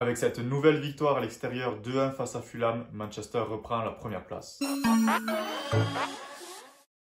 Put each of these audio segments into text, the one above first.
Avec cette nouvelle victoire à l'extérieur 2-1 face à Fulham, Manchester reprend la première place.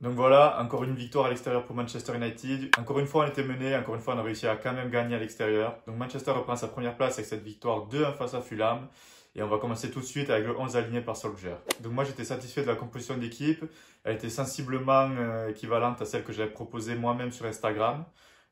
Donc voilà, encore une victoire à l'extérieur pour Manchester United. Encore une fois, on était mené, encore une fois, on a réussi à quand même gagner à l'extérieur. Donc Manchester reprend sa première place avec cette victoire 2-1 face à Fulham. Et on va commencer tout de suite avec le 11 aligné par Solskjaer. Donc moi, j'étais satisfait de la composition d'équipe. Elle était sensiblement équivalente à celle que j'avais proposée moi-même sur Instagram.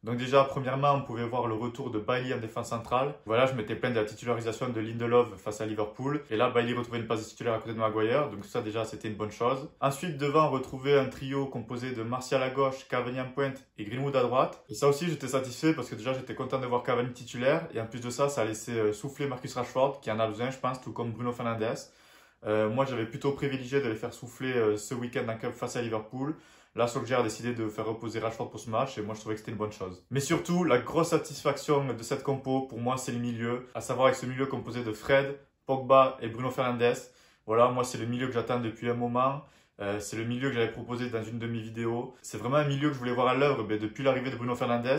Donc déjà, premièrement, on pouvait voir le retour de Bailly en défense centrale. Voilà, je m'étais plaint de la titularisation de Lindelof face à Liverpool. Et là, Bailly retrouvait une place de titulaire à côté de Maguire. Donc ça, déjà, c'était une bonne chose. Ensuite, devant, on retrouvait un trio composé de Martial à gauche, Cavani en pointe et Greenwood à droite. Et ça aussi, j'étais satisfait parce que déjà, j'étais content de voir Cavani titulaire. Et en plus de ça, ça a laissé souffler Marcus Rashford, qui en a besoin, je pense, tout comme Bruno Fernandes. Moi, j'avais plutôt privilégié de les faire souffler ce week-end en Cup face à Liverpool. Là, Solskjaer a décidé de faire reposer Rashford pour ce match et moi, je trouvais que c'était une bonne chose. Mais surtout, la grosse satisfaction de cette compo, pour moi, c'est le milieu. À savoir avec ce milieu composé de Fred, Pogba et Bruno Fernandes. Voilà, moi, c'est le milieu que j'attends depuis un moment. C'est le milieu que j'avais proposé dans une de mes vidéos. C'est vraiment un milieu que je voulais voir à l'œuvre depuis l'arrivée de Bruno Fernandes.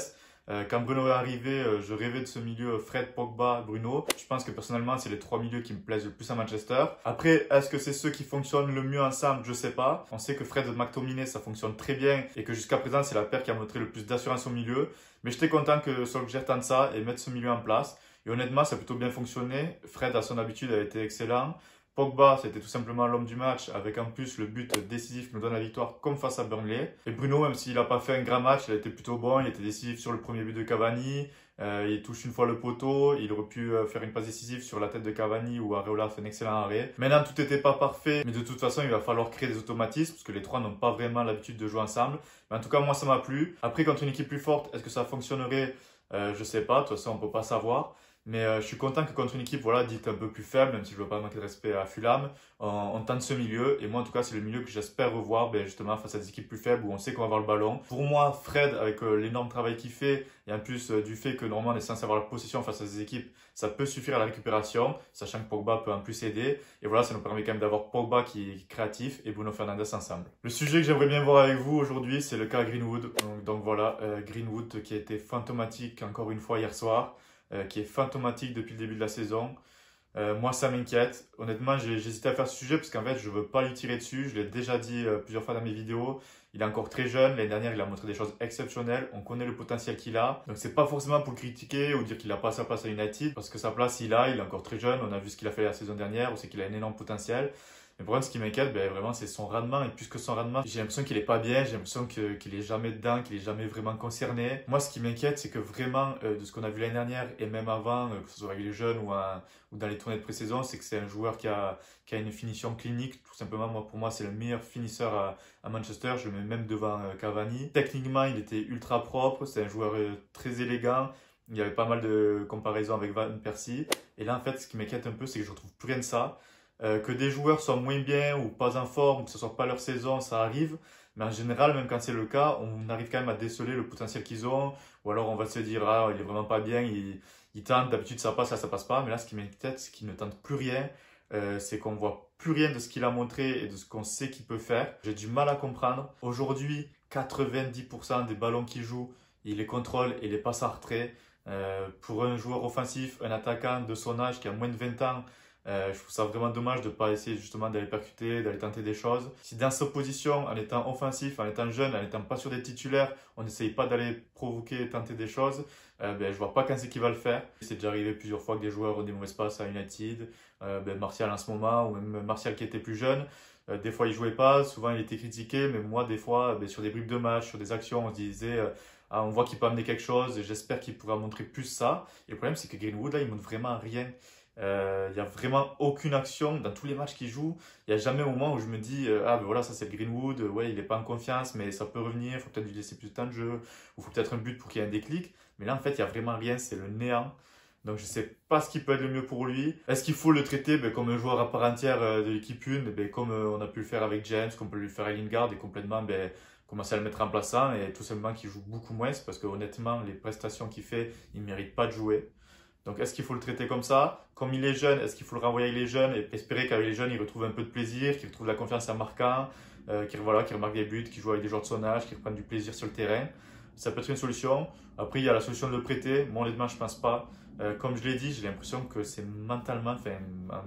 Quand Bruno est arrivé, je rêvais de ce milieu Fred, Pogba, Bruno. Je pense que personnellement, c'est les trois milieux qui me plaisent le plus à Manchester. Après, est-ce que c'est ceux qui fonctionnent le mieux ensemble? Je sais pas. On sait que Fred et McTominay, ça fonctionne très bien et que jusqu'à présent, c'est la paire qui a montré le plus d'assurance au milieu. Mais j'étais content que Solskjaer tente ça et mette ce milieu en place. Et honnêtement, ça a plutôt bien fonctionné. Fred, à son habitude, a été excellent. Pogba, c'était tout simplement l'homme du match, avec en plus le but décisif qui nous donne la victoire, comme face à Burnley. Et Bruno, même s'il n'a pas fait un grand match, il a été plutôt bon, il était décisif sur le premier but de Cavani, il touche une fois le poteau, il aurait pu faire une passe décisive sur la tête de Cavani où Areola fait un excellent arrêt. Maintenant, tout n'était pas parfait, mais de toute façon, il va falloir créer des automatismes, parce que les trois n'ont pas vraiment l'habitude de jouer ensemble. Mais en tout cas, moi, ça m'a plu. Après, contre une équipe plus forte, est-ce que ça fonctionnerait? Je sais pas, de toute façon, on peut pas savoir. Mais je suis content que contre une équipe voilà, dite un peu plus faible, même si je ne veux pas manquer de respect à Fulham, on tente ce milieu. Et moi, en tout cas, c'est le milieu que j'espère revoir justement face à des équipes plus faibles où on sait qu'on va avoir le ballon. Pour moi, Fred, avec l'énorme travail qu'il fait, et en plus du fait que normalement on est censé avoir la possession face à des équipes, ça peut suffire à la récupération, sachant que Pogba peut en plus aider. Et voilà, ça nous permet quand même d'avoir Pogba qui est créatif et Bruno Fernandes ensemble. Le sujet que j'aimerais bien voir avec vous aujourd'hui, c'est le cas Greenwood. Donc voilà, Greenwood qui a été fantomatique encore une fois hier soir. Qui est fantomatique depuis le début de la saison. Moi, ça m'inquiète. Honnêtement, j'ai hésité à faire ce sujet parce qu'en fait, je veux pas lui tirer dessus. Je l'ai déjà dit plusieurs fois dans mes vidéos. Il est encore très jeune. L'année dernière, il a montré des choses exceptionnelles. On connaît le potentiel qu'il a. Donc, c'est pas forcément pour le critiquer ou dire qu'il a pas sa place à United parce que sa place, il est encore très jeune. On a vu ce qu'il a fait la saison dernière. On sait qu'il a un énorme potentiel. Mais pour moi, ce qui m'inquiète, vraiment, c'est son rendement. Et plus que son rendement, j'ai l'impression qu'il est pas bien. J'ai l'impression qu'il est jamais dedans, qu'il est jamais vraiment concerné. Moi, ce qui m'inquiète, c'est que vraiment, de ce qu'on a vu l'année dernière et même avant, que ce soit avec les jeunes ou dans les tournées de pré-saison, c'est que c'est un joueur qui a une finition clinique. Tout simplement, moi, pour moi, c'est le meilleur finisseur à Manchester. Je le mets même devant Cavani. Techniquement, il était ultra propre. C'est un joueur très élégant. Il y avait pas mal de comparaisons avec Van Persie. Et là, en fait, ce qui m'inquiète un peu, c'est que je retrouve plus rien de ça. Que des joueurs soient moins bien ou pas en forme, que ce soit pas leur saison, ça arrive. Mais en général, même quand c'est le cas, on arrive quand même à déceler le potentiel qu'ils ont. Ou alors on va se dire, ah, il est vraiment pas bien, il tente, d'habitude ça passe, là ça passe pas. Mais là, ce qui m'inquiète, c'est qu'il ne tente plus rien. C'est qu'on voit plus rien de ce qu'il a montré et de ce qu'on sait qu'il peut faire. J'ai du mal à comprendre. Aujourd'hui, 90% des ballons qu'il joue, il les contrôle et les passe en retrait. Pour un joueur offensif, un attaquant de son âge qui a moins de 20 ans, je trouve ça vraiment dommage de ne pas essayer justement d'aller percuter, d'aller tenter des choses. Si dans sa position, en étant offensif, en étant jeune, en étant pas sur des titulaires, on n'essaye pas d'aller provoquer, tenter des choses, je vois pas quand c'est qu'il va le faire. C'est déjà arrivé plusieurs fois que des joueurs ont des mauvaises passes à United, Martial en ce moment, ou même Martial qui était plus jeune. Des fois il jouait pas, souvent il était critiqué, mais moi des fois sur des bribes de match, sur des actions, on se disait ah, on voit qu'il peut amener quelque chose et j'espère qu'il pourra montrer plus ça. Et le problème c'est que Greenwood là il montre vraiment rien. Il n'y a vraiment aucune action dans tous les matchs qu'il joue. Il n'y a jamais un moment où je me dis ah ben voilà ça c'est le Greenwood, ouais il n'est pas en confiance mais ça peut revenir, il faut peut-être lui laisser plus de temps de jeu, ou il faut peut-être un but pour qu'il y ait un déclic. Mais là en fait il n'y a vraiment rien, c'est le néant. Donc je ne sais pas ce qui peut être le mieux pour lui. Est-ce qu'il faut le traiter comme un joueur à part entière de l'équipe 1, comme on a pu le faire avec James, qu'on peut le faire avec Lingard et complètement commencer à le mettre en plaçant et tout simplement qu'il joue beaucoup moins parce que honnêtement les prestations qu'il fait, il ne mérite pas de jouer. Donc, est-ce qu'il faut le traiter comme ça? Comme il est jeune, est-ce qu'il faut le renvoyer avec les jeunes et espérer qu'avec les jeunes, il retrouve un peu de plaisir, qu'il retrouve la confiance en marquant, qu'il remarque des buts, qu'il joue avec des joueurs de son âge, qu'il reprenne du plaisir sur le terrain? ça peut être une solution. Après, il y a la solution de le prêter. Moi, honnêtement, je pense pas. Comme je l'ai dit, j'ai l'impression que c'est mentalement, enfin,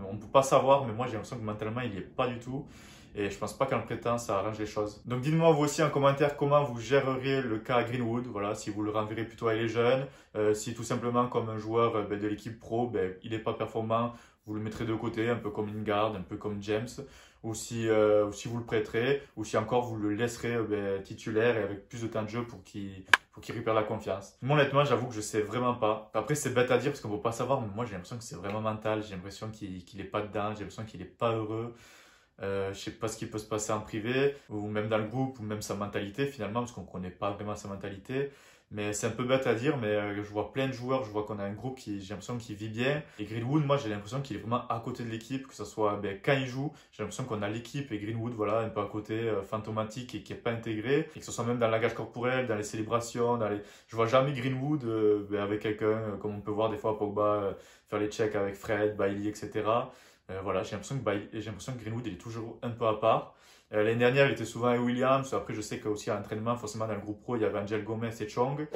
on ne peut pas savoir, mais moi, j'ai l'impression que mentalement, il n'y est pas du tout. Et je pense pas qu'en le prêtant, ça arrange les choses. Donc dites-moi vous aussi en commentaire comment vous géreriez le cas Greenwood. Voilà, si vous le renverrez plutôt à les jeunes, si tout simplement comme un joueur de l'équipe pro, il n'est pas performant, vous le mettrez de côté, un peu comme Lingard, un peu comme James, ou si vous le prêterez, ou si encore vous le laisserez titulaire et avec plus de temps de jeu pour qu'il récupère la confiance. Moi honnêtement, j'avoue que je sais vraiment pas. Après c'est bête à dire parce qu'on ne peut pas savoir, mais moi j'ai l'impression que c'est vraiment mental, j'ai l'impression qu'il est pas dedans, j'ai l'impression qu'il est pas heureux. Je sais pas ce qui peut se passer en privé, ou même dans le groupe, ou même sa mentalité finalement, parce qu'on connaît pas vraiment sa mentalité. Mais c'est un peu bête à dire, mais je vois plein de joueurs, je vois qu'on a un groupe qui, j'ai l'impression qu'il vit bien. Et Greenwood, moi j'ai l'impression qu'il est vraiment à côté de l'équipe, que ce soit quand il joue, j'ai l'impression qu'on a l'équipe et Greenwood, voilà, un peu à côté, fantomatique et qui est pas intégré. Et que ce soit même dans le langage corporel, dans les célébrations, je vois jamais Greenwood avec quelqu'un, comme on peut voir des fois Pogba faire les checks avec Fred, Bailey, etc. Voilà, j'ai l'impression que Greenwood il est toujours un peu à part. L'année dernière, il était souvent avec Williams. Après, je sais qu'aussi à l'entraînement, forcément dans le groupe pro, il y avait Angel Gomez et Chong.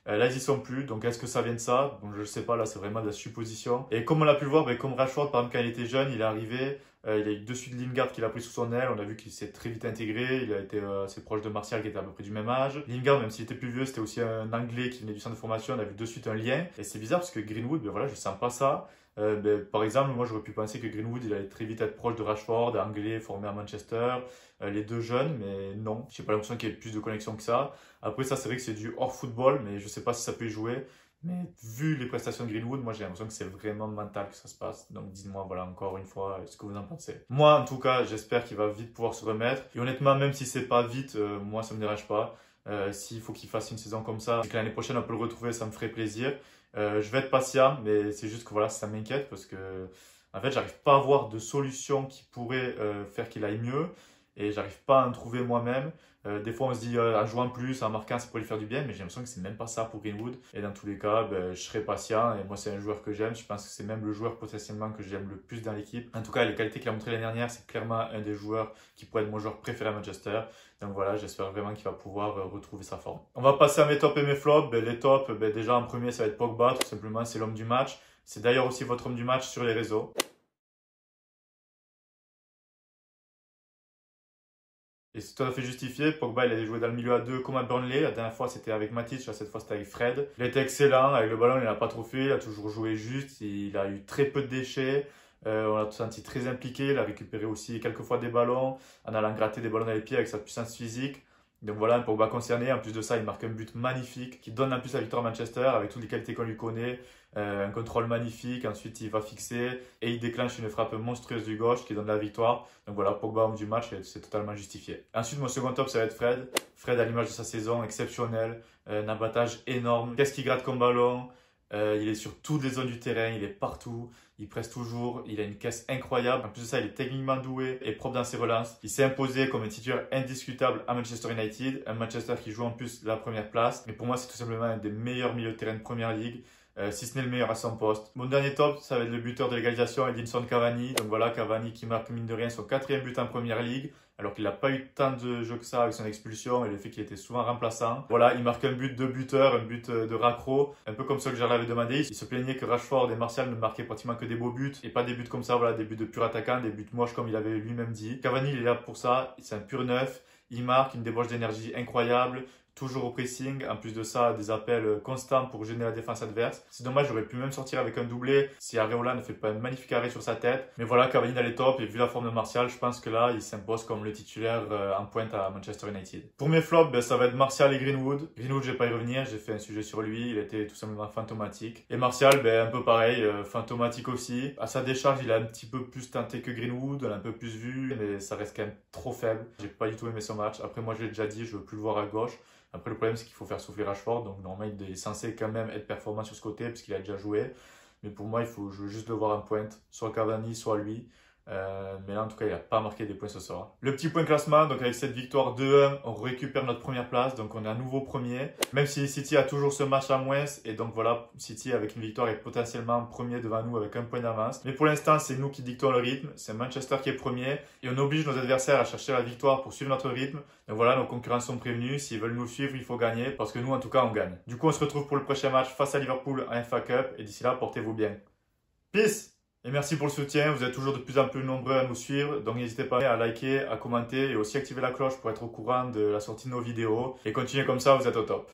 Là, ils y sont plus. Donc, est-ce que ça vient de ça? Bon, je ne sais pas. Là, c'est vraiment de la supposition. Et comme on l'a pu le voir, comme Rashford, par exemple, quand il était jeune, il est arrivé. Il a eu de suite Lingard qui l'a pris sous son aile. On a vu qu'il s'est très vite intégré. Il a été assez proche de Martial qui était à peu près du même âge. Lingard, même s'il était plus vieux, c'était aussi un Anglais qui venait du centre de formation. On a vu de suite un lien. Et c'est bizarre parce que Greenwood, voilà, je sens pas ça. Par exemple, moi j'aurais pu penser que Greenwood il allait très vite être proche de Rashford, anglais, formé à Manchester, les deux jeunes, mais non, j'ai pas l'impression qu'il y ait plus de connexion que ça. Après ça c'est vrai que c'est du hors football, mais je sais pas si ça peut y jouer. Mais vu les prestations de Greenwood, moi j'ai l'impression que c'est vraiment mental que ça se passe. Donc dites-moi voilà encore une fois ce que vous en pensez. Moi en tout cas j'espère qu'il va vite pouvoir se remettre. Et honnêtement même si c'est pas vite, moi ça me dérange pas. S'il faut qu'il fasse une saison comme ça et que l'année prochaine on peut le retrouver, ça me ferait plaisir. Je vais être patient, mais c'est juste que voilà, ça m'inquiète parce que en fait, j'arrive pas à voir de solution qui pourrait faire qu'il aille mieux et j'arrive pas à en trouver moi-même. Des fois, on se dit en jouant plus, en marquant, ça pourrait lui faire du bien, mais j'ai l'impression que c'est même pas ça pour Greenwood. Et dans tous les cas, je serai patient et moi, c'est un joueur que j'aime. Je pense que c'est même le joueur potentiellement que j'aime le plus dans l'équipe. En tout cas, les qualités qu'il a montrées l'année dernière, c'est clairement un des joueurs qui pourrait être mon joueur préféré à Manchester. Donc voilà, j'espère vraiment qu'il va pouvoir retrouver sa forme. On va passer à mes tops et mes flops. Les tops, déjà en premier, ça va être Pogba, tout simplement, c'est l'homme du match. C'est d'ailleurs aussi votre homme du match sur les réseaux. Et c'est tout à fait justifié. Pogba, il a joué dans le milieu à deux comme à Burnley. La dernière fois, c'était avec Matic. Cette fois, c'était avec Fred. Il a été excellent. Avec le ballon, il n'a pas trop fait. Il a toujours joué juste. Il a eu très peu de déchets. On l'a senti très impliqué. Il a récupéré aussi quelques fois des ballons en allant gratter des ballons dans les pieds avec sa puissance physique. Donc voilà, un Pogba concerné. En plus de ça, il marque un but magnifique qui donne en plus la victoire à Manchester avec toutes les qualités qu'on lui connaît. Un contrôle magnifique. Ensuite, il va fixer et il déclenche une frappe monstrueuse du gauche qui donne la victoire. Donc voilà, Pogba homme du match, c'est totalement justifié. Ensuite, mon second top, ça va être Fred. Fred, à l'image de sa saison, exceptionnel. Un abattage énorme. Qu'est-ce qu'il gratte comme ballon? Il est sur toutes les zones du terrain, il est partout, il presse toujours, il a une caisse incroyable. En plus de ça, il est techniquement doué et propre dans ses relances. Il s'est imposé comme un titulaire indiscutable à Manchester United, un Manchester qui joue en plus la première place. Mais pour moi, c'est tout simplement un des meilleurs milieux de terrain de première ligue. Si ce n'est le meilleur à son poste. Mon dernier top, ça va être le buteur de l'égalisation, Edinson Cavani. Donc voilà, Cavani qui marque mine de rien son 4e but en première ligue, alors qu'il n'a pas eu tant de jeux que ça avec son expulsion et le fait qu'il était souvent remplaçant. Voilà, il marque un but de buteur, un but de raccro, un peu comme ce que j'en avais demandé. Il se plaignait que Rashford et Martial ne marquaient pratiquement que des beaux buts et pas des buts comme ça, voilà, des buts de pur attaquant, des buts moches comme il avait lui-même dit. Cavani, il est là pour ça, c'est un pur neuf, il marque une débauche d'énergie incroyable. Toujours au pressing, en plus de ça, des appels constants pour gêner la défense adverse. C'est dommage, j'aurais pu même sortir avec un doublé si Areola ne fait pas un magnifique arrêt sur sa tête. Mais voilà, Cavani dans les tops et vu la forme de Martial, je pense que là, il s'impose comme le titulaire en pointe à Manchester United. Pour mes flops, ça va être Martial et Greenwood. Greenwood, je vais pas y revenir, j'ai fait un sujet sur lui, il était tout simplement fantomatique. Et Martial, un peu pareil, fantomatique aussi. À sa décharge, il a un petit peu plus tenté que Greenwood, on l'a un peu plus vu, mais ça reste quand même trop faible. J'ai pas du tout aimé son match. Après, moi, je l'ai déjà dit, je veux plus le voir à gauche. Après, le problème, c'est qu'il faut faire souffler Rashford. Donc, normalement, il est censé quand même être performant sur ce côté, parce qu'il a déjà joué. Mais pour moi, je veux juste le voir en pointe. Soit Cavani, soit lui. Mais là, en tout cas, il n'a pas marqué des points ce soir. Le petit point classement, donc avec cette victoire 2-1, on récupère notre première place. Donc on est à nouveau premier. Même si City a toujours ce match à moins. Et donc voilà, City avec une victoire est potentiellement premier devant nous avec un point d'avance. Mais pour l'instant, c'est nous qui dictons le rythme. C'est Manchester qui est premier. Et on oblige nos adversaires à chercher la victoire pour suivre notre rythme. Donc voilà, nos concurrents sont prévenus. S'ils veulent nous suivre, il faut gagner. Parce que nous, en tout cas, on gagne. Du coup, on se retrouve pour le prochain match face à Liverpool en FA Cup. Et d'ici là, portez-vous bien. Peace! Et merci pour le soutien, vous êtes toujours de plus en plus nombreux à nous suivre, donc n'hésitez pas à liker, à commenter et aussi activer la cloche pour être au courant de la sortie de nos vidéos. Et continuez comme ça, vous êtes au top.